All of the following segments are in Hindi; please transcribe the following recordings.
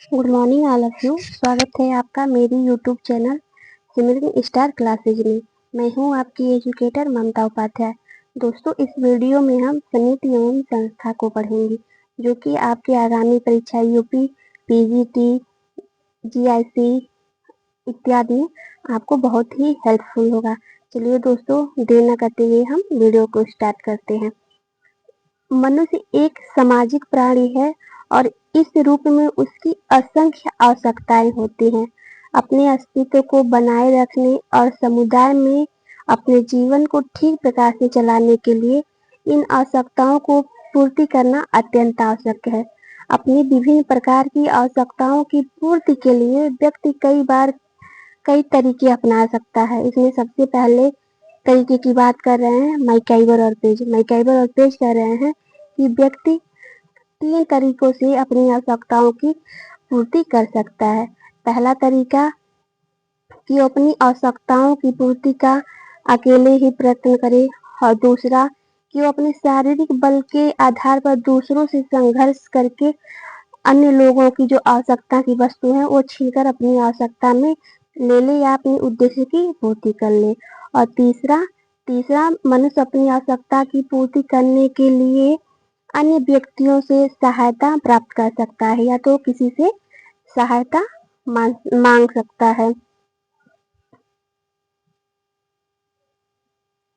Good morning all of you. स्वागत है आपका मेरी यूट्यूब चैनल सिमरन स्टार क्लासेज में। मैं हूं आपकी एजुकेटर ममता उपाध्याय। दोस्तों, इस वीडियो में हम समिति एवं संस्था को पढ़ेंगे, जो कि आपकी आगामी परीक्षा यूपी, पीजीटी, जीआईसी इत्यादि में आपको बहुत ही हेल्पफुल होगा। चलिए दोस्तों, देर न करते हुए हम वीडियो को स्टार्ट करते हैं। मनुष्य एक सामाजिक प्राणी है और इस रूप में उसकी असंख्य आवश्यकताएं होती हैं। अपने अस्तित्व को बनाए रखने और समुदाय में अपने जीवन को ठीक प्रकार से चलाने के लिए इन आवश्यकताओं को पूर्ति करना अत्यंत आवश्यक है। अपनी विभिन्न प्रकार की आवश्यकताओं की पूर्ति के लिए व्यक्ति कई बार कई तरीके अपना सकता है। इसमें सबसे पहले तरीके की बात कर रहे हैं मैकइवर और पेज। मैकइवर और पेज कह रहे हैं कि व्यक्ति 3 तरीकों से अपनी आवश्यकताओं की पूर्ति कर सकता है। पहला तरीका कि वो अपनी आवश्यकताओं की पूर्ति का अकेले ही प्रयत्न करे, और दूसरा कि वो अपने शारीरिक बल के आधार पर दूसरों से संघर्ष करके अन्य लोगों की जो आवश्यकता की वस्तु है वो छीनकर अपनी आवश्यकता में ले ले या अपने उद्देश्य की पूर्ति कर ले। और तीसरा तीसरा मनुष्य अपनी आवश्यकता की पूर्ति करने के लिए अन्य व्यक्तियों से सहायता प्राप्त कर सकता है, या तो किसी से सहायता मांग सकता है।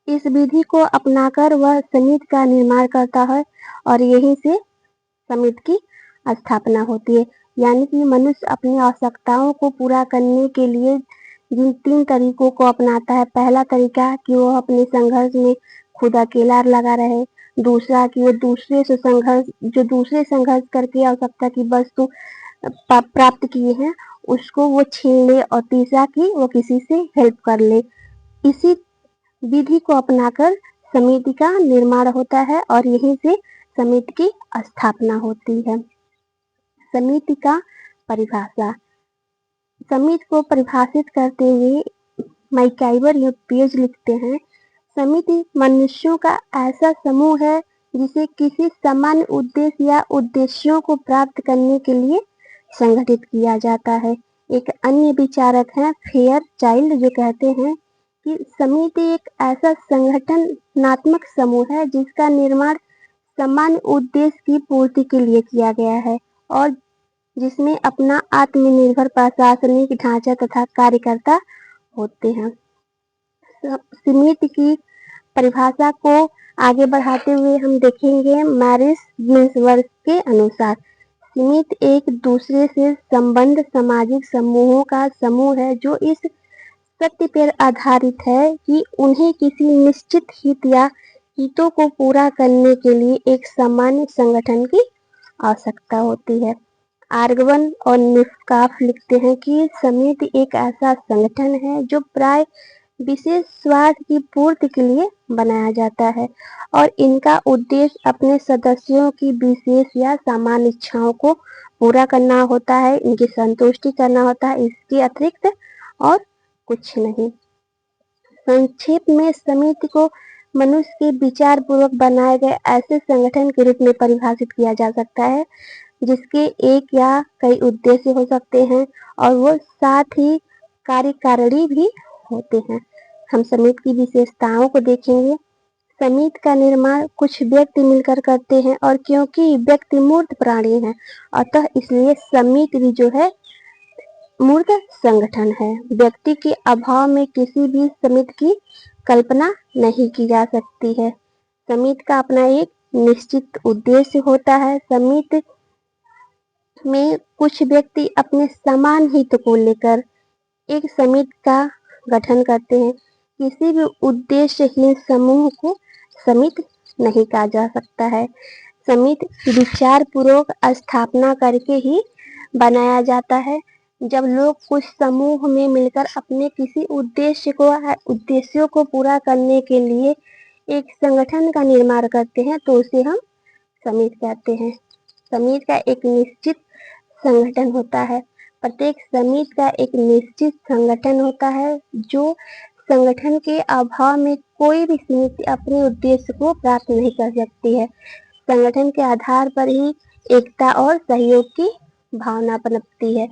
इस विधि को अपनाकर वह समिति का निर्माण करता है और यहीं से समिति की स्थापना होती है। यानी कि मनुष्य अपनी आवश्यकताओं को पूरा करने के लिए जिन 3 तरीकों को अपनाता है, पहला तरीका कि वो अपने संघर्ष में खुद अकेला लगा रहे, दूसरा कि वो दूसरे संघर्ष करके आवश्यकता की वस्तु प्राप्त किए हैं उसको वो छीन ले, और तीसरा कि वो किसी से हेल्प कर ले। इसी विधि को अपनाकर समिति का निर्माण होता है और यहीं से समिति की स्थापना होती है। समिति का परिभाषा। समिति को परिभाषित करते हुए मैकइवर यह पेज लिखते हैं, समिति मनुष्यों का ऐसा समूह है जिसे किसी सामान्य उद्देश्य या उद्देश्यों को प्राप्त करने के लिए संगठित किया जाता है। एक अन्य विचारक हैं फेयर चाइल्ड, जो कहते हैं कि समिति एक ऐसा संगठनात्मक समूह है जिसका निर्माण सामान्य उद्देश्य की पूर्ति के लिए किया गया है और जिसमें अपना आत्मनिर्भर प्रशासनिक ढांचा तथा कार्यकर्ता होते हैं। समिति की परिभाषा को आगे बढ़ाते हुए हम देखेंगे मैरिस गिन्सबर्ग के अनुसार समिति एक दूसरे से संबंध सामाजिक समूहों का समूह है जो इस सत्य पर आधारित है कि उन्हें किसी निश्चित हित या हितों को पूरा करने के लिए एक सामान्य संगठन की आवश्यकता होती है। आर्गवन और निफ्काफ लिखते हैं कि समिति एक ऐसा संगठन है जो प्राय विशेष स्वार्थ की पूर्ति के लिए बनाया जाता है और इनका उद्देश्य अपने सदस्यों की विशेष या सामान्य इच्छाओं को पूरा करना होता है, इनकी संतुष्टि करना होता है, इसके अतिरिक्त और कुछ नहीं। संक्षेप में समिति को मनुष्य के विचार पूर्वक बनाए गए ऐसे संगठन के रूप में परिभाषित किया जा सकता है जिसके एक या कई उद्देश्य हो सकते हैं और वो साथ ही कार्यकारिणी भी होते हैं। हम समिति की विशेषताओं को देखेंगे। समिति का निर्माण कुछ व्यक्ति मिलकर करते हैं और क्योंकि व्यक्ति मूर्त प्राणी है अतः इसलिए समिति भी जो है मूर्त संगठन है। व्यक्ति के अभाव में किसी भी समिति की कल्पना नहीं की जा सकती है। समिति का अपना एक निश्चित उद्देश्य होता है। समिति में कुछ व्यक्ति अपने समान हित को लेकर एक समिति का गठन करते हैं। किसी भी उद्देश्यहीन समूह को समिति नहीं कहा जा सकता है। समिति विचार पूर्वक स्थापना करके ही बनाया जाता है। जब लोग कुछ समूह में मिलकर अपने किसी उद्देश्यों को पूरा करने के लिए एक संगठन का निर्माण करते हैं तो उसे हम समिति कहते हैं। समिति का एक निश्चित संगठन होता है। प्रत्येक समिति का एक निश्चित संगठन होता है जो संगठन के अभाव में कोई भी समिति अपने उद्देश्य को प्राप्त नहीं कर सकती है। संगठन के आधार पर ही एकता और सहयोग की भावना पनपती है।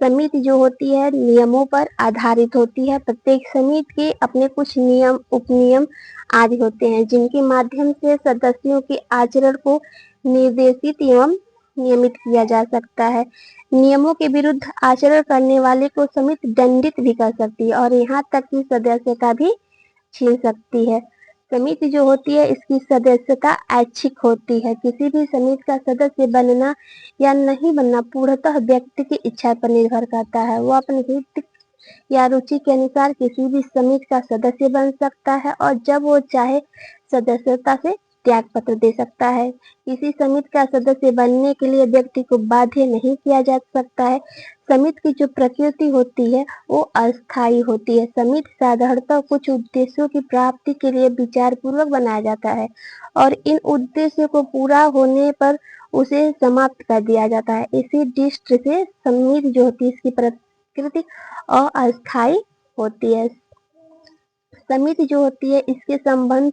समिति जो होती है नियमों पर आधारित होती है। प्रत्येक समिति के अपने कुछ नियम उपनियम आदि होते हैं जिनके माध्यम से सदस्यों के आचरण को निर्देशित एवं नियमित किया जा सकता है। नियमों के विरुद्ध आचरण करने वाले को समिति दंडित भी कर सकती है और यहाँ तक कि सदस्यता भी छीन सकती है। समिति जो होती है इसकी सदस्यता ऐच्छिक होती है। किसी भी समिति का सदस्य बनना या नहीं बनना पूर्णतः व्यक्ति की इच्छा पर निर्भर करता है। वो अपने हित या रुचि के अनुसार किसी भी समिति का सदस्य बन सकता है और जब वो चाहे सदस्यता से त्याग पत्र दे सकता है। किसी समिति का सदस्य बनने के लिए व्यक्ति को बाध्य नहीं किया जा सकता है। समिति की जो प्रकृति होती है वो अस्थायी होती है। समिति साधारणतः कुछ उद्देश्यों की प्राप्ति के लिए विचार पूर्वक बनाया जाता है और इन उद्देश्यों को पूरा होने पर उसे समाप्त कर दिया जाता है। इसी दृष्टि से समिति जो होती है इसकी प्रकृति अस्थायी होती है। समिति जो होती है इसके संबंध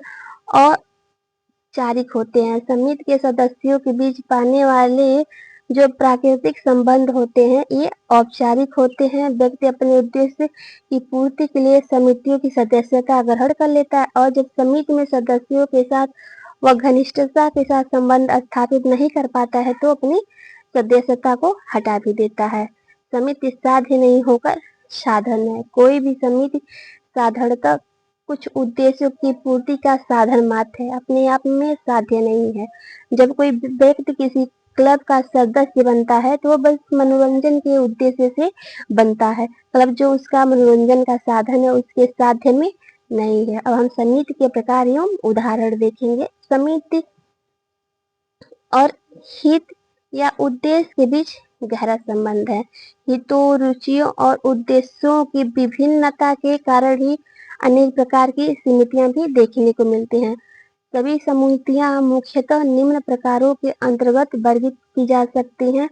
औपचारिक होते हैं। समिति के सदस्यों के बीच पाने वाले जो प्राकृतिक संबंध होते हैं ये औपचारिक होते हैं। व्यक्ति अपने उद्देश्य की पूर्ति के लिए समितियों की सदस्यता ग्रहण कर लेता है और जब समिति में सदस्यों के साथ वह घनिष्ठता के साथ संबंध स्थापित नहीं कर पाता है तो अपनी सदस्यता को हटा भी देता है। समिति साध्य नहीं होकर साधन है। कोई भी समिति साधारणतः कुछ उद्देश्यों की पूर्ति का साधन मात्र है, अपने आप में साध्य नहीं है। जब कोई व्यक्ति किसी क्लब का सदस्य बनता है तो वो बस मनोरंजन के उद्देश्य से बनता है। क्लब जो उसका मनोरंजन का साधन है उसके साध्य में नहीं है। अब हम समिति के प्रकार एवं उदाहरण देखेंगे। समिति और हित या उद्देश्य के बीच गहरा संबंध है। हितों, रुचियों और उद्देश्यों की विभिन्नता के कारण ही अनेक प्रकार की समितियां भी देखने को मिलती हैं। सभी समितियां मुख्यतः निम्न प्रकारों के अंतर्गत वर्गीकृत की जा सकती हैं।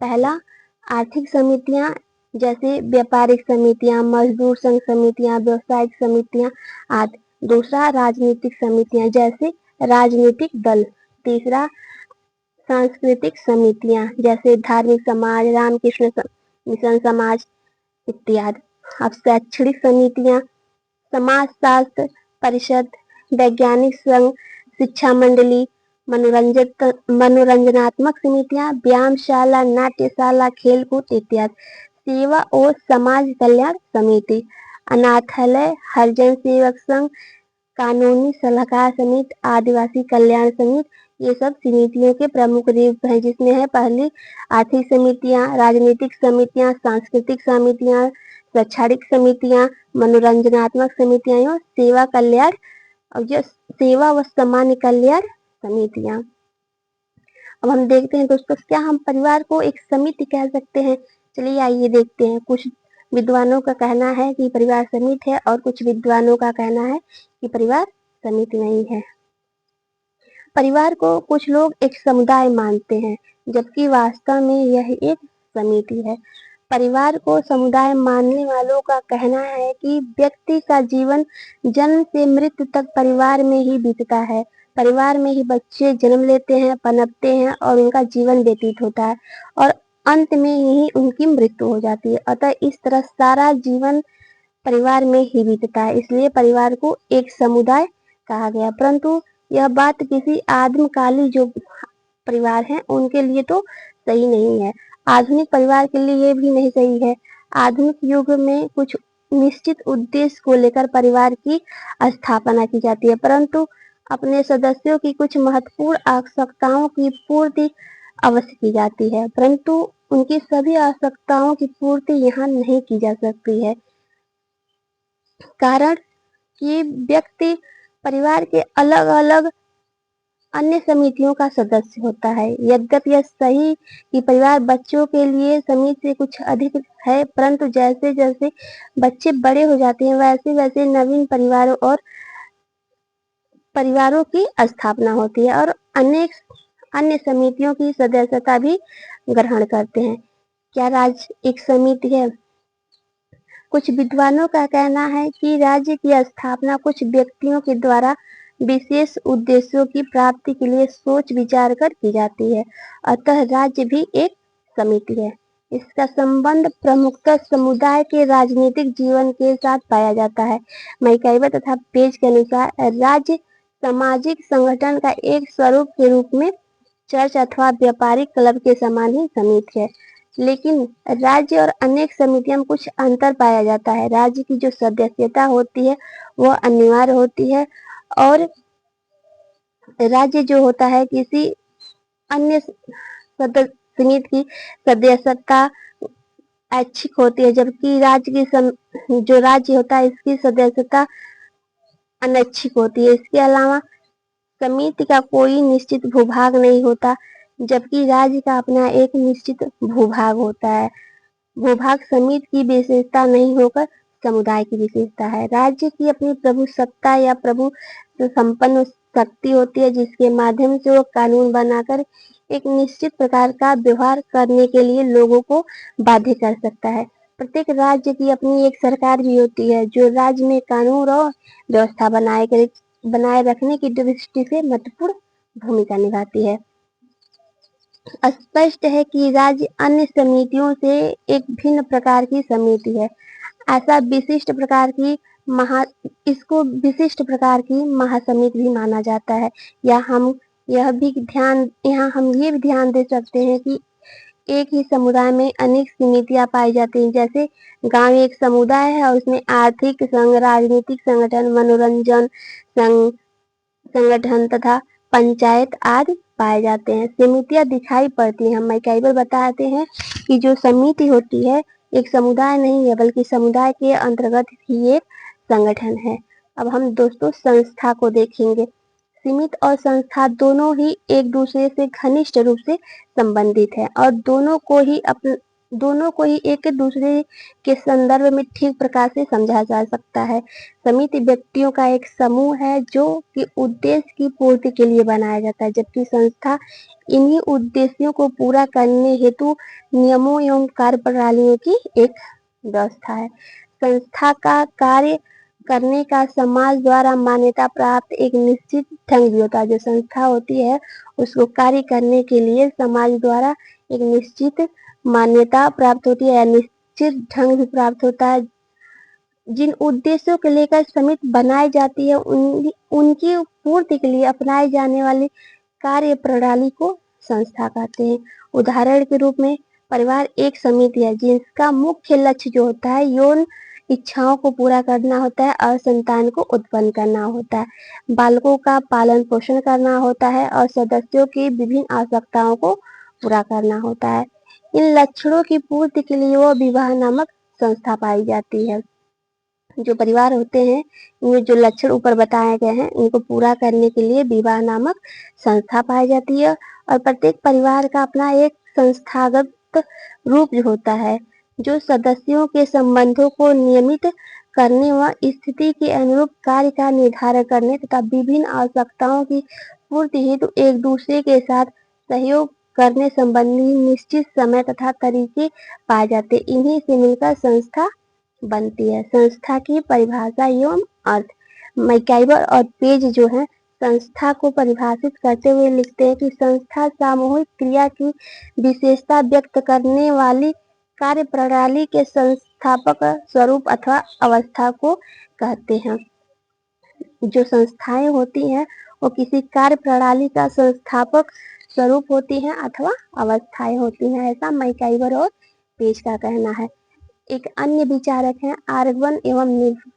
पहला, आर्थिक समितियां जैसे व्यापारिक समितियां, मजदूर संघ समितियां, व्यवसायिक समितियां आदि। दूसरा, राजनीतिक समितियां जैसे राजनीतिक दल। तीसरा, सांस्कृतिक समितियां जैसे धार्मिक समाज, रामकृष्ण मिशन समाज इत्यादि। अब शैक्षणिक समितियां, समाज शास्त्र परिषद, वैज्ञानिक संघ, शिक्षा मंडली। मनोरंजनात्मक समितियां, व्यायामशाला, नाट्यशाला, खेलकूद इत्यादि। सेवा और समाज कल्याण समिति, अनाथालय, हरिजन सेवक संघ, कानूनी सलाहकार समिति, आदिवासी कल्याण समिति। ये सब समितियों के प्रमुख रूप हैं जिसमें है पहली आर्थिक समितियां, राजनीतिक समितियां, सांस्कृतिक समितियां, शैक्षणिक समितियां, मनोरंजनात्मक समितियां और सेवा कल्याण और जो सेवा व सामान्य कल्याण समितियां। अब हम देखते हैं दोस्तों क्या हम परिवार को एक समिति कह सकते हैं। चलिए आइए देखते हैं। कुछ विद्वानों का कहना है कि परिवार समिति है और कुछ विद्वानों का कहना है कि परिवार समिति नहीं है। परिवार को कुछ लोग एक समुदाय मानते हैं जबकि वास्तव में यह एक समिति है। परिवार को समुदाय मानने वालों का कहना है कि व्यक्ति का जीवन जन्म से मृत्यु तक परिवार में ही बीतता है। परिवार में ही बच्चे जन्म लेते हैं, पनपते हैं और उनका जीवन व्यतीत होता है और अंत में ही उनकी मृत्यु हो जाती है। अतः इस तरह सारा जीवन परिवार में ही बीतता है, इसलिए परिवार को एक समुदाय कहा गया। परंतु यह बात किसी आदिमकालीन जो परिवार हैं उनके लिए तो सही नहीं है। आधुनिक परिवार के लिए ये भी नहीं सही है। आधुनिक युग में कुछ निश्चित उद्देश्य को लेकर परिवार की स्थापना की जाती है परंतु अपने सदस्यों की कुछ महत्वपूर्ण आवश्यकताओं की पूर्ति अवश्य की जाती है, परंतु उनकी सभी आवश्यकताओं की पूर्ति यहाँ नहीं की जा सकती है। कारण कि व्यक्ति परिवार के अलग अलग अन्य समितियों का सदस्य होता है। यद्यपि यह सही कि परिवार बच्चों के लिए समिति से कुछ अधिक है, परंतु जैसे जैसे बच्चे बड़े हो जाते हैं वैसे वैसे नवीन परिवारों की स्थापना होती है और अनेक अन्य समितियों की सदस्यता भी ग्रहण करते हैं। क्या राज्य एक समिति है? कुछ विद्वानों का कहना है कि राज्य की स्थापना कुछ व्यक्तियों के द्वारा विशेष उद्देश्यों की प्राप्ति के लिए सोच विचार कर की जाती है, अतः राज्य भी एक समिति है। इसका संबंध प्रमुखतः समुदाय के राजनीतिक जीवन के साथ पाया जाता है। मैकाइवर तथा पेज के अनुसार राज्य सामाजिक संगठन का एक स्वरूप के रूप में चर्च अथवा व्यापारिक क्लब के समान ही समिति है, लेकिन राज्य और अनेक समितियों में कुछ अंतर पाया जाता है। राज्य की जो सदस्यता होती है वह अनिवार्य होती है और राज्य जो होता है किसी अन्य समिति की सदस्यता ऐच्छिक होती है, जबकि राज्य की जो राज्य होता है इसकी सदस्यता अनैच्छिक होती है। इसके अलावा समिति का कोई निश्चित भूभाग नहीं होता, जबकि राज्य का अपना एक निश्चित भूभाग होता है। भूभाग समिति की विशेषता नहीं होकर समुदाय की विशेषता है। राज्य की अपनी प्रभु सत्ता या प्रभु संपन्न शक्ति होती है, जिसके माध्यम से वो कानून बनाकर एक निश्चित प्रकार का व्यवहार करने के लिए लोगों को बाध्य कर सकता है। प्रत्येक राज्य की अपनी एक सरकार भी होती है, जो राज्य में कानून और व्यवस्था बनाए रखने की दृष्टि से महत्वपूर्ण भूमिका निभाती है। स्पष्ट है कि राज्य अन्य समितियों से एक भिन्न प्रकार की समिति है। ऐसा इसको विशिष्ट प्रकार की महासमिति भी माना जाता है। यहाँ हम ये भी ध्यान दे सकते हैं कि एक ही समुदाय में अनेक समितियां पाई जाती हैं। जैसे गांव एक समुदाय है और उसमें आर्थिक संघ, राजनीतिक संगठन, मनोरंजन संगठन तथा पंचायत आदि पाए जाते हैं। समितियां दिखाई पड़ती हैं। हम मैकाइवर बताते हैं कि जो समिति होती है एक समुदाय नहीं है, बल्कि समुदाय के अंतर्गत ही एक संगठन है। अब हम दोस्तों संस्था को देखेंगे। सीमित और संस्था दोनों ही एक दूसरे से घनिष्ठ रूप से संबंधित है और दोनों को ही एक दूसरे के संदर्भ में ठीक प्रकार से समझा जा सकता है। समिति व्यक्तियों का एक समूह है जो कि उद्देश्य की पूर्ति के लिए बनाया जाता है, जबकि संस्था इन्हीं उद्देश्यों को पूरा करने हेतु नियमों एवं कार्य प्रणालियों की एक व्यवस्था है। संस्था का कार्य करने का समाज द्वारा मान्यता प्राप्त एक निश्चित ढंग भी होता है। जो संस्था होती है उसको कार्य करने के लिए समाज द्वारा एक निश्चित मान्यता प्राप्त होती है या निश्चित ढंग भी प्राप्त होता है। जिन उद्देश्यों को लेकर समिति बनाई जाती है उनकी पूर्ति के लिए अपनाए जाने वाली कार्य प्रणाली को संस्था कहते हैं। उदाहरण के रूप में परिवार एक समिति है जिसका मुख्य लक्ष्य जो होता है यौन इच्छाओं को पूरा करना होता है और संतान को उत्पन्न करना होता है। बालकों का पालन पोषण करना होता है और सदस्यों की विभिन्न आवश्यकताओं को पूरा करना होता है। इन लक्ष्यों की पूर्ति के लिए वो विवाह नामक संस्था पाई जाती है। जो परिवार होते हैं इनमें जो लक्षण ऊपर बताए गए हैं इनको पूरा करने के लिए विवाह नामक संस्था पाई जाती है और प्रत्येक परिवार का अपना एक संस्थागत रूप होता है जो सदस्यों के संबंधों को नियमित करने व स्थिति के अनुरूप कार्य का निर्धारण करने तथा विभिन्न आवश्यकताओं की पूर्ति हेतु एक दूसरे के साथ सहयोग करने संबंधी निश्चित समय तथा तरीके पाए जाते। इन्हीं से मिलकर संस्था बनती है। संस्था की परिभाषा एवं अर्थ। मैकाइवर और पेज जो है संस्था को परिभाषित करते हुए लिखते हैं कि संस्था सामूहिक क्रिया की विशेषता व्यक्त करने वाली कार्य प्रणाली के संस्थापक स्वरूप अथवा अवस्था को कहते हैं। जो संस्थाएं होती हैं वो किसी कार्य प्रणाली का संस्थापक स्वरूप होती हैं अथवा अवस्थाएं होती हैं। ऐसा मैकाइवर और पेज का कहना है। एक अन्य विचारक हैं आर्गवन एवं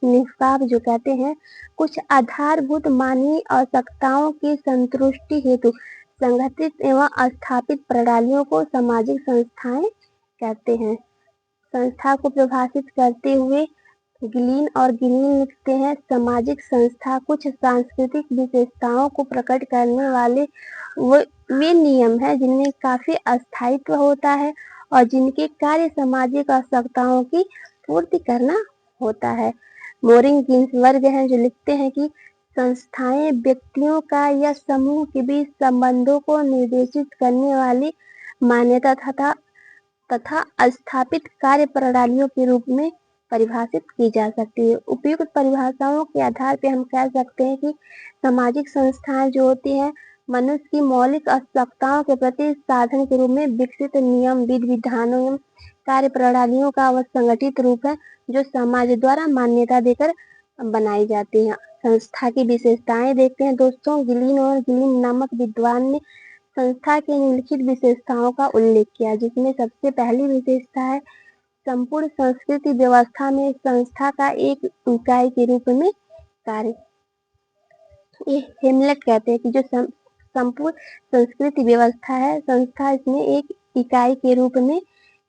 निष्पाप जो कहते हैं कुछ आधारभूत मानवीय आवश्यकताओं की संतुष्टि हेतु संगठित एवं स्थापित प्रणालियों को सामाजिक संस्थाएं कहते हैं। संस्था को परिभाषित करते हुए गिलिन और गिलिन लिखते हैं सामाजिक संस्था कुछ सांस्कृतिक विशेषताओं को प्रकट करने वाले वे नियम है जिनमें काफी अस्थायित्व होता है और जिनके कार्य सामाजिक आवश्यकताओं की पूर्ति करना होता है। मोरिंग गिन्सबर्ग हैं जो लिखते हैं कि संस्थाएं व्यक्तियों का या समूह के बीच संबंधों को निर्देशित करने वाली मान्यता तथा स्थापित कार्य प्रणालियों के रूप में परिभाषित की जा सकती है। उपयुक्त परिभाषाओं के आधार पर हम कह सकते हैं कि सामाजिक संस्थाएं जो होती हैं मनुष्य की मौलिक आवश्यकताओं के प्रति साधन के रूप में विकसित नियम, विधि विधानों एवं कार्य प्रणालियों का वह संगठित रूप है जो समाज द्वारा मान्यता देकर बनाई जाती है। संस्था की विशेषताएं देखते हैं दोस्तों। गिलिन और गिलिन नामक विद्वान ने संस्था की निम्नलिखित विशेषताओं का उल्लेख किया, जिसमें सबसे पहली विशेषता है संपूर्ण संस्कृति व्यवस्था में संस्था का एक इकाई के रूप में कार्य। ये हेमलेट कहते हैं कि जो संपूर्ण संस्कृति व्यवस्था है, संस्था इसमें एक इकाई के रूप में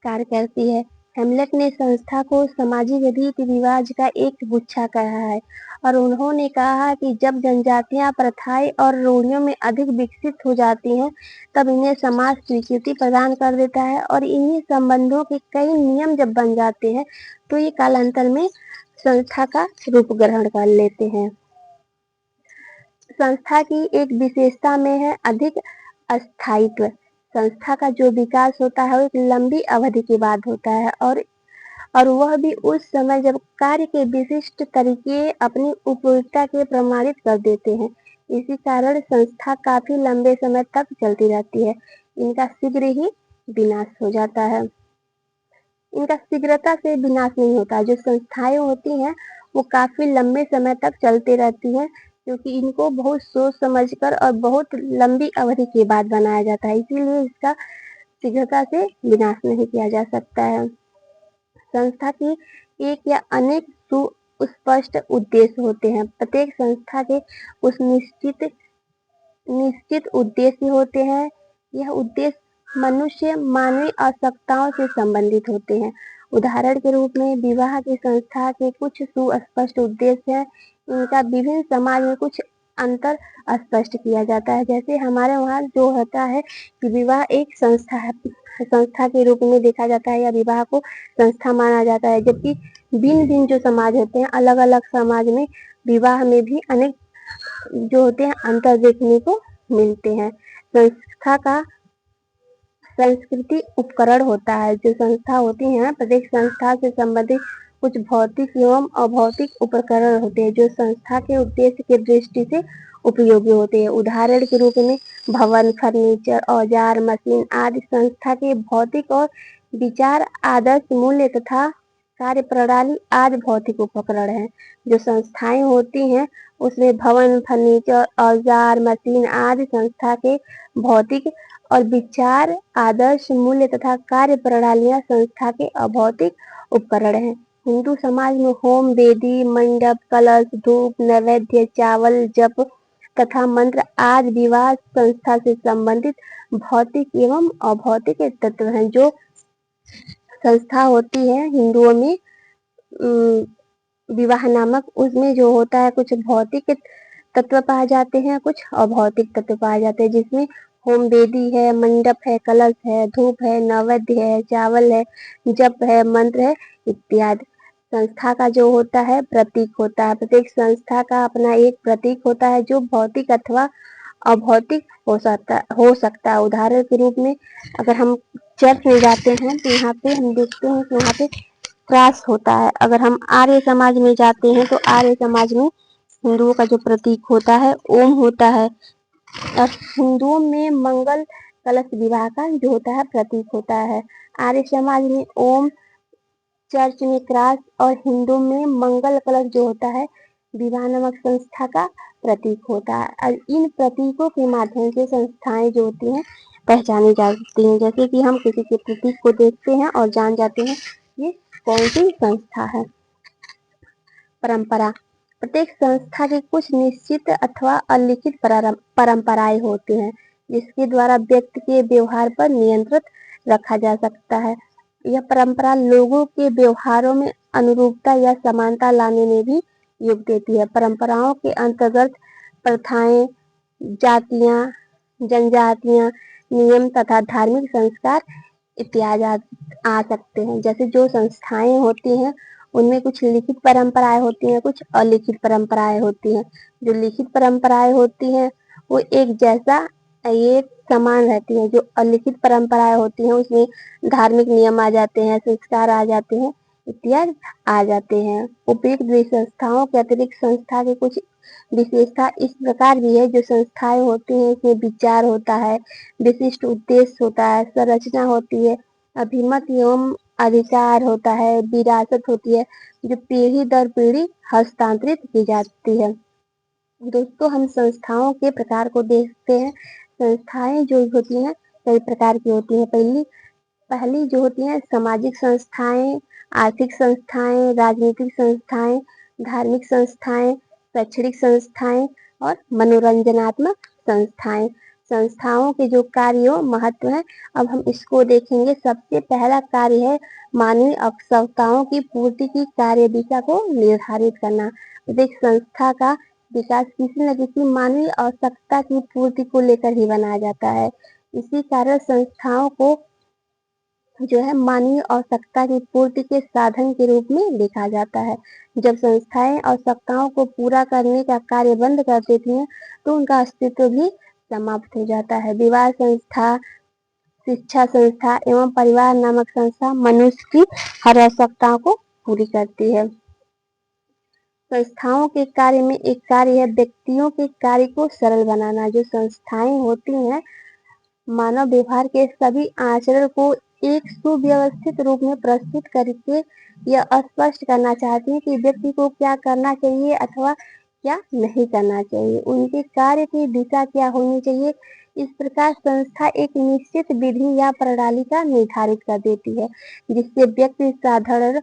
कार्य करती है। हेमलेट ने संस्था को सामाजिक रीति रिवाज का एक गुच्छा कहा है और उन्होंने कहा कि जब जनजातियां प्रथाएं और रूढ़ियों में अधिक विकसित हो जाती हैं, तब इन्हें समाज स्वीकृति प्रदान कर देता है और इन्हीं संबंधों के कई नियम जब बन जाते हैं तो ये कालांतर में संस्था का रूप ग्रहण कर लेते हैं। संस्था की एक विशेषता में है अधिक अस्थायित्व। संस्था का जो विकास होता है वो एक लंबी अवधि के बाद होता है और वह भी उस समय जब कार्य के विशिष्ट तरीके अपनी उपयोगिता के प्रमाणित कर देते हैं। इसी कारण संस्था काफी लंबे समय तक चलती रहती है। इनका शीघ्र ही विनाश हो जाता है। इनका शीघ्रता से विनाश नहीं होता। जो संस्थाएं होती हैं वो काफी लंबे समय तक चलते रहती हैं, क्योंकि इनको बहुत सोच समझकर और बहुत लंबी अवधि के बाद बनाया जाता है, इसीलिए इसका शीघ्रता से विनाश नहीं किया जा सकता है। संस्था की एक या अनेक सुस्पष्ट उद्देश्य होते हैं। प्रत्येक संस्था के कुछ निश्चित उद्देश्य होते हैं। यह उद्देश्य मनुष्य मानवीय आवश्यकताओं से संबंधित होते हैं। उदाहरण के रूप में विवाह की संस्था के कुछ सुस्पष्ट उद्देश्य हैं। इनका विभिन्न समाज में कुछ अंतर स्पष्ट किया जाता है। जैसे हमारे वहाँ जो होता है कि विवाह एक संस्था के रूप में देखा जाता है या विवाह को संस्था माना जाता है, जबकि भिन्न भिन्न जो समाज होते हैं, अलग अलग समाज में विवाह में भी अनेक जो होते हैं अंतर देखने को मिलते हैं। संस्था का संस्कृति उपकरण होता है। जो संस्था होती है, प्रत्येक संस्था से संबंधित कुछ भौतिक एवं अभौतिक उपकरण होते हैं जो संस्था के उद्देश्य की दृष्टि से उपयोगी होते हैं। उदाहरण के रूप में भवन, फर्नीचर, औजार, मशीन आदि संस्था के भौतिक और विचार, आदर्श, मूल्य तथा कार्य प्रणाली आदि भौतिक उपकरण हैं। जो संस्थाएं होती हैं उसमें भवन, फर्नीचर, औजार, मशीन आदि संस्था के भौतिक और विचार, आदर्श, मूल्य तथा कार्य प्रणालियां संस्था के अभौतिक उपकरण हैं। हिंदू समाज में होम, वेदी, मंडप, कलश, धूप, नैवेद्य, चावल, जप तथा मंत्र आदि विवाह संस्था से संबंधित भौतिक एवं अभौतिक तत्व हैं। जो संस्था होती है हिंदुओं में विवाह नामक, उसमें जो होता है कुछ भौतिक तत्व पाए जाते हैं, कुछ अभौतिक तत्व पाए जाते हैं, जिसमें होम वेदी है, मंडप है, कलश है, धूप है, नैवेद्य है, चावल है, जप है, मंत्र है इत्यादि। संस्था का जो होता है प्रतीक होता है। प्रत्येक संस्था का अपना एक प्रतीक होता है जो भौतिक अथवा अभौतिक हो सकता है। उदाहरण के रूप में अगर हम चर्च में जाते हैं तो यहाँ पे हम देखते हैं कि यहाँ पे क्रॉस होता है। अगर हम आर्य समाज में जाते हैं तो आर्य समाज में हिंदुओं का जो प्रतीक होता है ओम होता है और हिंदुओं में मंगल कलश विवाह का जो होता है प्रतीक होता है। आर्य समाज में ओम, चर्च में क्रॉस और हिंदू में मंगल कलश जो होता है विवाह नामक संस्था का प्रतीक होता है। और इन प्रतीकों के माध्यम से संस्थाएं जो होती हैं पहचानी जाती हैं। जैसे कि हम किसी के प्रतीक को देखते हैं और जान जाते हैं ये कौन सी संस्था है। परंपरा। प्रत्येक संस्था के कुछ निश्चित अथवा अलिखित परंपराएं होती हैं जिसके द्वारा व्यक्ति के व्यवहार पर नियंत्रित रखा जा सकता है। यह परंपरा लोगों के व्यवहारों में अनुरूपता या समानता लाने में भी योग देती है। परंपराओं के अंतर्गत प्रथाएं, जातियां, जनजातियां, नियम तथा धार्मिक संस्कार इत्यादि आ सकते हैं। जैसे जो संस्थाएं होती हैं उनमें कुछ लिखित परंपराएं होती हैं, कुछ अलिखित परंपराएं होती हैं। जो लिखित परंपराएं होती हैं वो एक जैसा ये समान रहती हैं। जो अलिखित परंपराएं होती हैं उसमें धार्मिक नियम आ जाते हैं, संस्कार आ जाते हैं, इत्यादि आ जाते हैं। उपयुक्त संस्थाओं के अतिरिक्त संस्था के कुछ विशेषता इस प्रकार भी है। जो संस्थाएं होती हैं इसमें विचार होता है, विशिष्ट उद्देश्य होता है, संरचना होती है, अभिमत एवं अधिकार होता है, विरासत होती है जो पीढ़ी दर पीढ़ी हस्तांतरित की जाती है। दोस्तों हम संस्थाओं के प्रकार को देखते हैं। संस्थाएं जो होती हैं कई प्रकार की होती हैं। पहली जो होती हैं सामाजिक संस्थाएं, आर्थिक संस्थाएं, राजनीतिक संस्थाएं, धार्मिक संस्थाएं, शैक्षणिक संस्थाएं और मनोरंजनात्मक संस्थाएं। संस्थाओं के जो कार्यों महत्व है, अब हम इसको देखेंगे। सबसे पहला कार्य है मानवीय आवश्यकताओं की पूर्ति की कार्य दिशा को निर्धारित करना। एक संस्था का विकास किसी न किसी मानवीय आवश्यकता की पूर्ति को लेकर ही बनाया जाता है। इसी कारण संस्थाओं को जो है मानवीय आवश्यकता की पूर्ति के साधन के रूप में देखा जाता है। जब संस्थाएं आवश्यकताओं को पूरा करने का कार्य बंद कर देती हैं तो उनका अस्तित्व भी समाप्त हो जाता है। विवाह संस्था, शिक्षा संस्था एवं परिवार नामक संस्था मनुष्य की हर आवश्यकताओं को पूरी करती है। संस्थाओं के कार्य में एक कार्य है व्यक्तियों के कार्य को सरल बनाना। जो संस्थाएं होती हैं मानव व्यवहार के सभी आचरण को एक सुव्यवस्थित रूप में प्रस्तुत करके यह स्पष्ट करना चाहती है कि व्यक्ति को क्या करना चाहिए अथवा क्या नहीं करना चाहिए, उनके कार्य की दिशा क्या होनी चाहिए। इस प्रकार संस्था एक निश्चित विधि या प्रणाली का निर्धारित कर देती है जिससे व्यक्ति साधारण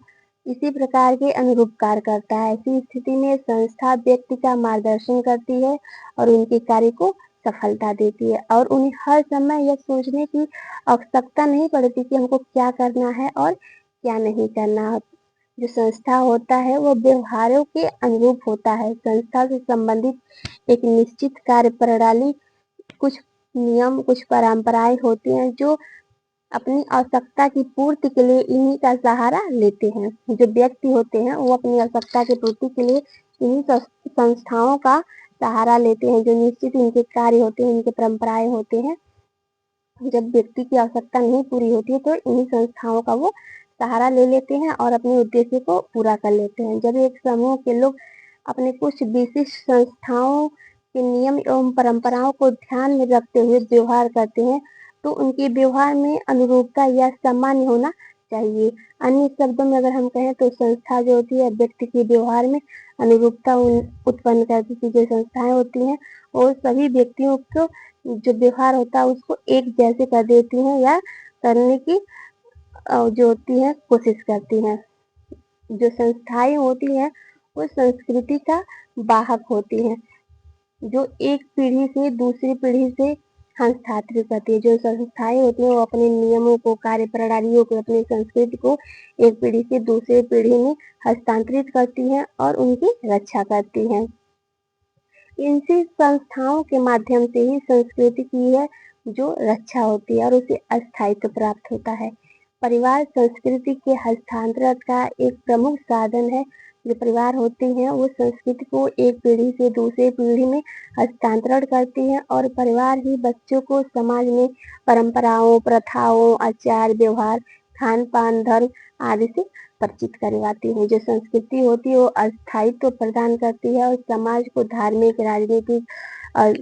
इसी प्रकार के अनुरूप कार्य करता है। ऐसी स्थिति में संस्था व्यक्ति का मार्गदर्शन करती है और उनके कार्य को सफलता देती है और उन्हें हर समय यह सोचने की आवश्यकता नहीं पड़ती कि हमको क्या करना है और क्या नहीं करना। जो संस्था होता है वो व्यवहारों के अनुरूप होता है। संस्था से संबंधित एक निश्चित कार्य प्रणाली, कुछ नियम, कुछ परंपराएं होती हैं जो अपनी आवश्यकता की पूर्ति के लिए इन्हीं का सहारा लेते हैं। जो व्यक्ति होते हैं वो अपनी आवश्यकता की पूर्ति के लिए इन्हीं संस्थाओं का सहारा लेते हैं। जो निश्चित इनके कार्य होते हैं, इनके परंपराएं होते हैं। जब व्यक्ति की आवश्यकता नहीं पूरी होती है तो इन्हीं संस्थाओं का वो सहारा ले लेते हैं और अपने उद्देश्य को पूरा कर लेते हैं। जब एक समूह के लोग अपने कुछ विशिष्ट संस्थाओं के नियम एवं परंपराओं को ध्यान में रखते हुए व्यवहार करते हैं तो उनके व्यवहार में अनुरूपता या सामान्य होना चाहिए। अन्य शब्दों में अगर हम कहें तो संस्था जो होती है व्यक्ति के व्यवहार में अनुरूपता उत्पन्न करती है। जो संस्थाएं होती हैं वो सभी व्यक्तियों को जो व्यवहार होता है उसको एक जैसे कर देती हैं या करने की जो होती है कोशिश करती हैं। जो संस्थाएं होती हैं वो संस्कृति का वाहक होती हैं जो एक पीढ़ी से दूसरी पीढ़ी से हस्तांतरित करती है। जो संस्थाएं होती हैं वो अपने नियमों को, कार्य प्रणालियों को, अपनी संस्कृति को एक पीढ़ी से दूसरी पीढ़ी में हस्तांतरित करती हैं और उनकी रक्षा करती हैं। इनसी संस्थाओं के माध्यम से ही संस्कृति की है जो रक्षा होती है और उसे अस्थायित्व प्राप्त होता है। परिवार संस्कृति के हस्तांतरण का एक प्रमुख साधन है। जो परिवार होती हैं वो संस्कृति को एक पीढ़ी से दूसरी पीढ़ी में हस्तांतरण करती हैं और परिवार ही बच्चों को समाज में परंपराओं, प्रथाओं, आचार व्यवहार, खान पान, धर्म आदि से परिचित करवाती है। जो संस्कृति होती है वो अस्थायित्व प्रदान करती है और समाज को धार्मिक, राजनीतिक और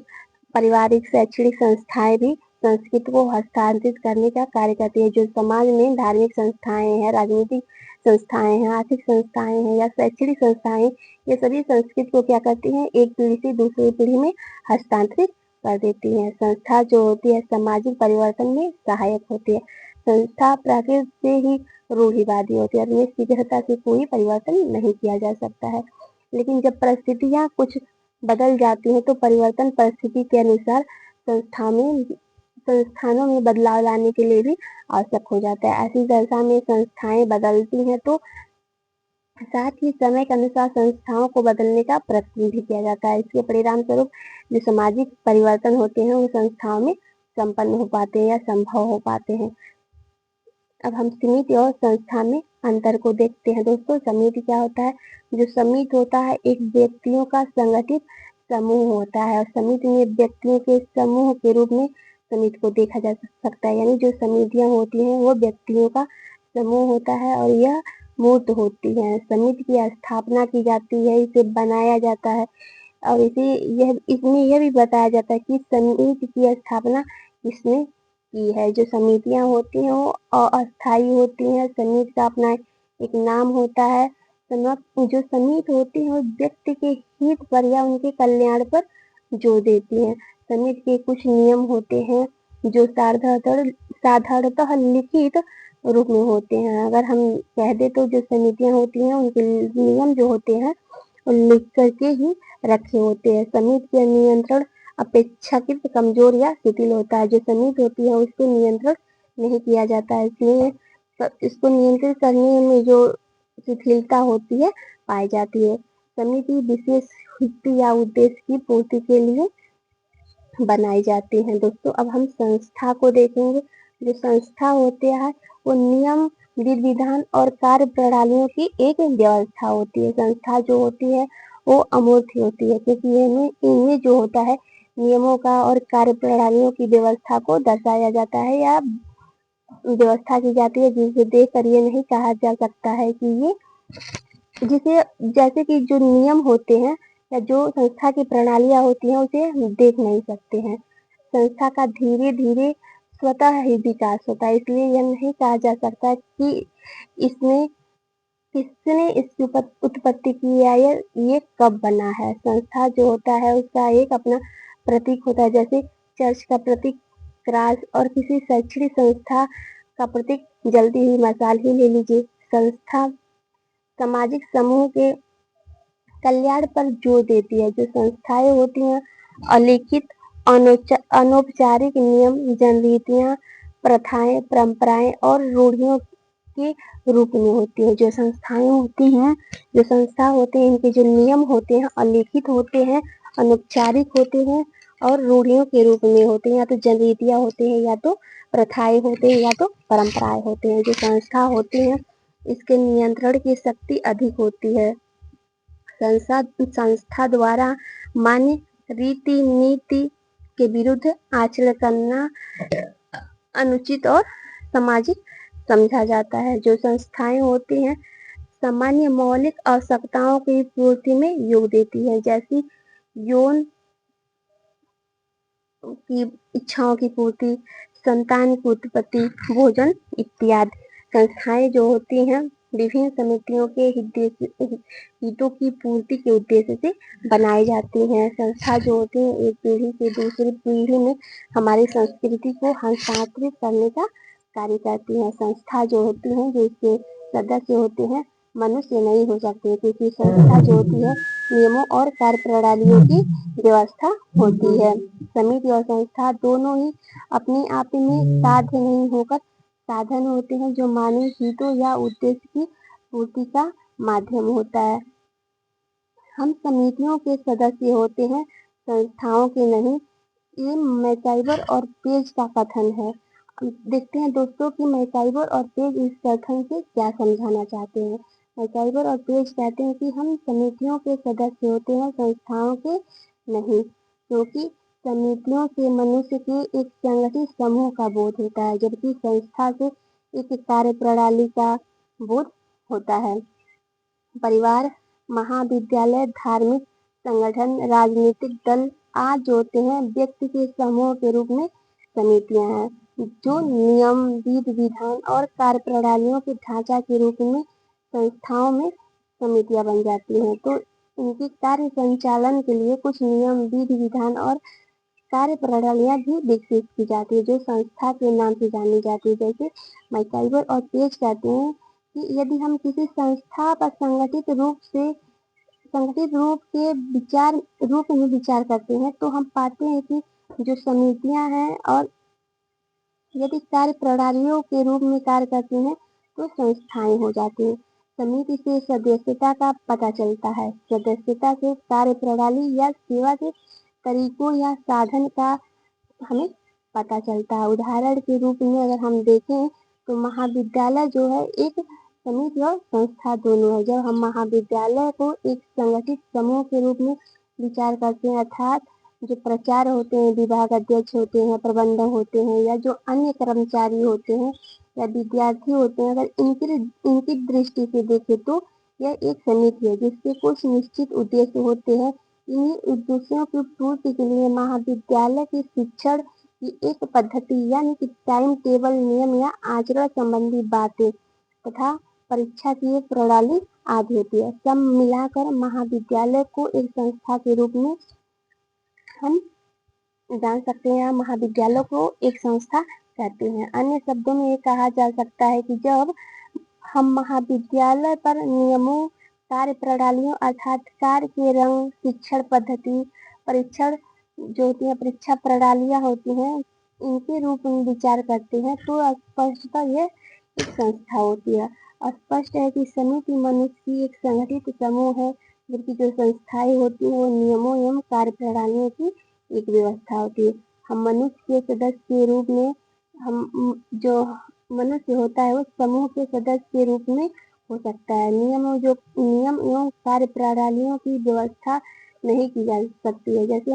पारिवारिक, शैक्षणिक संस्थाएं भी संस्कृति को हस्तांतरित करने का कार्य करती है। जो समाज में धार्मिक संस्थाएं हैं, राजनीतिक संस्थाएं हैं, आर्थिक संस्थाएं हैं या शैक्षणिक संस्थाएं, ये सभी संस्कृति को क्या करती हैं, एक पीढ़ी से दूसरी पीढ़ी में हस्तांतरित कर देती है। संस्था जो होती है सामाजिक परिवर्तन में सहायक होती है। संस्था प्रकृति से ही रूढ़िवादी होती है और ये शीघ्रता से कोई परिवर्तन नहीं किया जा सकता है। लेकिन जब परिस्थितियां कुछ बदल जाती हैं तो परिवर्तन परिस्थिति के अनुसार संस्थानों में बदलाव लाने के लिए भी आवश्यक हो जाता है। ऐसी दशा में संस्थाएं बदलती हैं तो साथ ही समय के अनुसार संस्थाओं को बदलने का प्रयत्न भी किया जाता है। इसके परिणाम स्वरूप जो सामाजिक परिवर्तन होते हैं वो संस्थाओं में संपन्न हो पाते हैं या संभव हो पाते हैं। अब हम समिति और संस्था में अंतर को देखते हैं। दोस्तों समिति क्या होता है? जो समिति होता है एक व्यक्तियों का संगठित समूह होता है और समिति में व्यक्तियों के समूह के रूप में समिति को देखा जा सकता है। यानी जो समितियां होती हैं वो व्यक्तियों का समूह होता है और यह मूर्त होती है। समिति की स्थापना की जाती है, इसे बनाया जाता है और इसमें यह भी बताया जाता है कि समिति की स्थापना किसने की है। जो समितियां होती हैं वो अस्थायी होती हैं। समिति का अपना एक नाम होता है। जो समिति होती है वो व्यक्ति के हित पर या उनके कल्याण पर जोर देती है। समिति के कुछ नियम होते हैं जो साधारणतः लिखित रूप में होते हैं। अगर हम कह दे तो जो समितियां होती हैं उनके नियम जो होते हैं वो लिख करके ही रखे होते हैं। समिति का नियंत्रण अपेक्षाकृत कमजोर या शिथिल होता है। जो समिति होती है उसको नियंत्रण नहीं किया जाता है, इसलिए इसको नियंत्रित करने में जो शिथिलता होती है पाई जाती है। समिति विशेष हित या उद्देश्य की पूर्ति के लिए बनाई जाती हैं। दोस्तों अब हम संस्था को देखेंगे। जो संस्था होती है वो नियम, विधि विधान और कार्य प्रणालियों की एक व्यवस्था होती है। संस्था जो होती है वो अमूर्त होती है क्योंकि इनमें जो होता है नियमों का और कार्य प्रणालियों की व्यवस्था को दर्शाया जाता है या व्यवस्था की जाती है, जिसे देखकर ये नहीं कहा जा सकता है कि ये जिसे जैसे कि जो नियम होते हैं या जो संस्था की प्रणालियां होती हैं उसे हम देख नहीं सकते हैं। संस्था का धीरे धीरे स्वतः ही विकास होता है, इसलिए यह नहीं कहा जा सकता कि इसमें किसने इसकी उत्पत्ति की है या ये कब बना है। संस्था जो होता है उसका एक अपना प्रतीक होता है, जैसे चर्च का प्रतीक क्रॉस और किसी शैक्षणिक संस्था का प्रतीक जलती हुई मशाल ही ले लीजिए। संस्था सामाजिक समूह के कल्याण पर जोर देती है। जो संस्थाएं होती हैं अलिखित अनौपचारिक नियम, जनरीतियां, प्रथाएं, परंपराएं और रूढ़ियों के रूप में होती है। जो संस्थाएं होती हैं, जो संस्था होते हैं, इनके जो नियम होते हैं अलिखित होते हैं, अनौपचारिक होते हैं और रूढ़ियों के रूप में होते हैं। या तो जनरीतियां होते हैं या तो प्रथाएं होते हैं या तो परंपराएं होते हैं। जो संस्था होती है इसके नियंत्रण की शक्ति अधिक होती है। संस्था द्वारा मान्य रीति नीति के विरुद्ध आचरण करना अनुचित और सामाजिक समझा जाता है। जो संस्थाएं होती हैं सामान्य मौलिक आवश्यकताओं की पूर्ति में योग देती है, जैसी यौन की इच्छाओं की पूर्ति, संतान की उत्पत्ति, भोजन इत्यादि। संस्थाएं जो होती हैं विभिन्न समितियों के हितों की पूर्ति के उद्देश्य से बनाई जाती हैं। संस्था जो होती है एक पीढ़ी से दूसरी पीढ़ी में हमारी संस्कृति को हस्तांतरित करने का कार्य करती है। संस्था जो होती है जो इसके सदस्य होते हैं मनुष्य नहीं हो सकते, क्योंकि संस्था जो होती है नियमों और कार्य प्रणालियों की व्यवस्था होती है। समिति और संस्था दोनों ही अपने आप में साध्य नहीं होकर साधन होते हैं जो मानवीय हितों या उद्देश्य की पूर्ति का माध्यम होता है। हम समितियों के सदस्य होते हैं, संस्थाओं के नहीं। ये मैकाइवर और पेज का कथन है। देखते हैं दोस्तों कि मैकाइवर और पेज इस कथन से क्या समझाना चाहते हैं। मैकाइवर और पेज कहते हैं कि हम समितियों के सदस्य होते हैं, संस्थाओं के नहीं, क्योंकि समितियों से मनुष्य के एक संगठित समूह का बोध होता है, जबकि संस्था से एक कार्य प्रणाली का बोध होता है। परिवार, महाविद्यालय, धार्मिक संगठन, राजनीतिक दल आज जो होते हैं व्यक्ति के समूह के रूप में समितियां हैं, जो नियम, विधि विधान और कार्य प्रणालियों के ढांचा के रूप में संस्थाओं में समितियां बन जाती हैं। तो इनकी कार्य संचालन के लिए कुछ नियम, विधि विधान और कार्य प्रणालियां भी विकसित की जाती है, जो संस्था के नाम से जानी जाती है। जैसे मैकाइवर और पेज कहते हैं कि यदि हम किसी संस्था पर संगठित रूप में विचार करते हैं तो हम पाते हैं कि जो समितियां हैं और यदि कार्य प्रणालियों के रूप में कार्य करती हैं तो संस्थाएं हो जाती हैं। समिति से सदस्यता का पता चलता है। सदस्यता से कार्य प्रणाली या सेवा के तरीकों या साधन का हमें पता चलता है। उदाहरण के रूप में अगर हम देखें तो महाविद्यालय जो है एक समिति और संस्था दोनों है। जब हम महाविद्यालय को एक संगठित समूह के रूप में विचार करते हैं, अर्थात जो प्राचार्य होते हैं, विभाग अध्यक्ष होते हैं, प्रबंधक होते हैं या जो अन्य कर्मचारी होते हैं, या विद्यार्थी होते हैं, अगर इनकी दृष्टि से देखें तो यह एक समिति है जिसके कुछ निश्चित उद्देश्य होते हैं। इन्हीं उद्देश्यों की पूर्ति के लिए महाविद्यालय के शिक्षण की एक पद्धति यानी कि टाइम टेबल, नियम या आचरण संबंधी बातें तथा परीक्षा की एक प्रणाली आदि होती है। सब मिलाकर महाविद्यालय को एक संस्था के रूप में हम जान सकते हैं। महाविद्यालय को एक संस्था कहते हैं। अन्य शब्दों में ये कहा जा सकता है कि जब हम महाविद्यालय पर नियमों, कार्य प्रणालियों अर्थात कार्य के रंग, शिक्षण पद्धति, परीक्षण जो होती है, परीक्षा प्रणालियां होती हैं, इनके रूप में विचार करते हैं तो स्पष्टतः यह एक संस्था होती है। स्पष्ट है कि समिति मनुष्य की एक संगठित समूह है, जबकि जो संस्थाएं होती है वो नियमों एवं कार्य प्रणालियों की एक व्यवस्था होती है। हम मनुष्य के सदस्य के रूप में हम जो मनुष्य होता है उस समूह के सदस्य के रूप में हो सकता है। नियम एवं कार्य प्रणालियों की व्यवस्था नहीं की जा सकती है। जैसे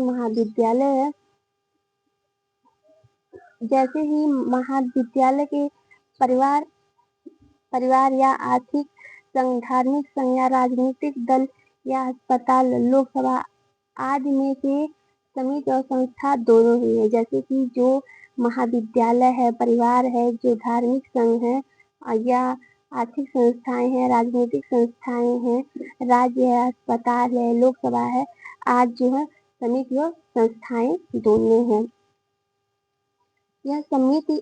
ही महाविद्यालय के परिवार परिवार या आर्थिक संघ, धार्मिक संघ या राजनीतिक दल या अस्पताल, लोकसभा आदि में से समिति और संस्था दोनों ही है। जैसे कि जो महाविद्यालय है, परिवार है, जो धार्मिक संघ है या आर्थिक संस्थाएं हैं, राजनीतिक संस्थाएं हैं, राज्य है, अस्पताल है, लोकसभा है, आज जो है समिति और संस्थाएं दोनों हैं। यह समिति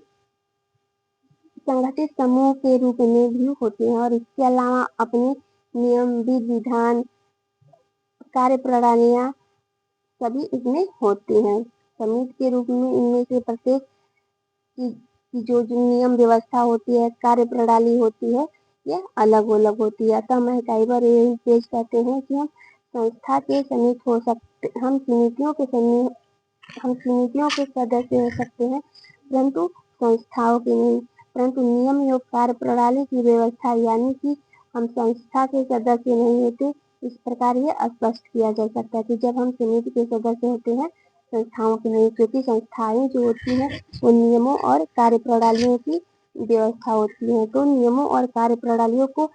संगठित समूह के रूप में भी होती है और इसके अलावा अपने नियम, विधि विधान, कार्य प्रणालियां सभी इसमें होती हैं। समिति के रूप में इनमें से प्रत्येक की जो नियम व्यवस्था होती है, कार्य प्रणाली होती है, यह अलग अलग होती है। अतः मैं कई बार यही पेश करते हैं कि हम संस्था के समिति हो सकते, हम समितियों के सदस्य हो सकते हैं, परंतु संस्थाओं के नहीं। परंतु नियम एवं कार्य प्रणाली की व्यवस्था यानी कि हम संस्था के सदस्य नहीं होते। इस प्रकार ये स्पष्ट किया जा सकता है कि जब हम समिति के सदस्य होते हैं, संस्थाओं के नहीं, क्योंकि संस्थाएं जो होती हैं वो नियमों और कार्य प्रणालियों की व्यवस्था होती है। तो नियमों और कार्य प्रणालियों को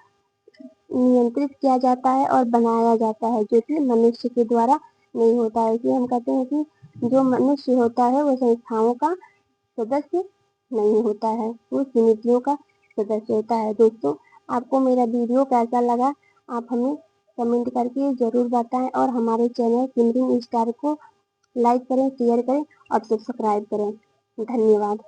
नियंत्रित किया जाता है और बनाया जाता है, जो कि मनुष्य के द्वारा नहीं होता है। इसलिए हम कहते हैं कि जो मनुष्य होता है वो संस्थाओं का सदस्य नहीं होता है, वो समितियों का सदस्य होता है। दोस्तों, आपको मेरा वीडियो कैसा लगा आप हमें कमेंट करके जरूर बताएं और हमारे चैनल सिमरन स्टार को लाइक करें, शेयर करें और सब्सक्राइब करें। धन्यवाद।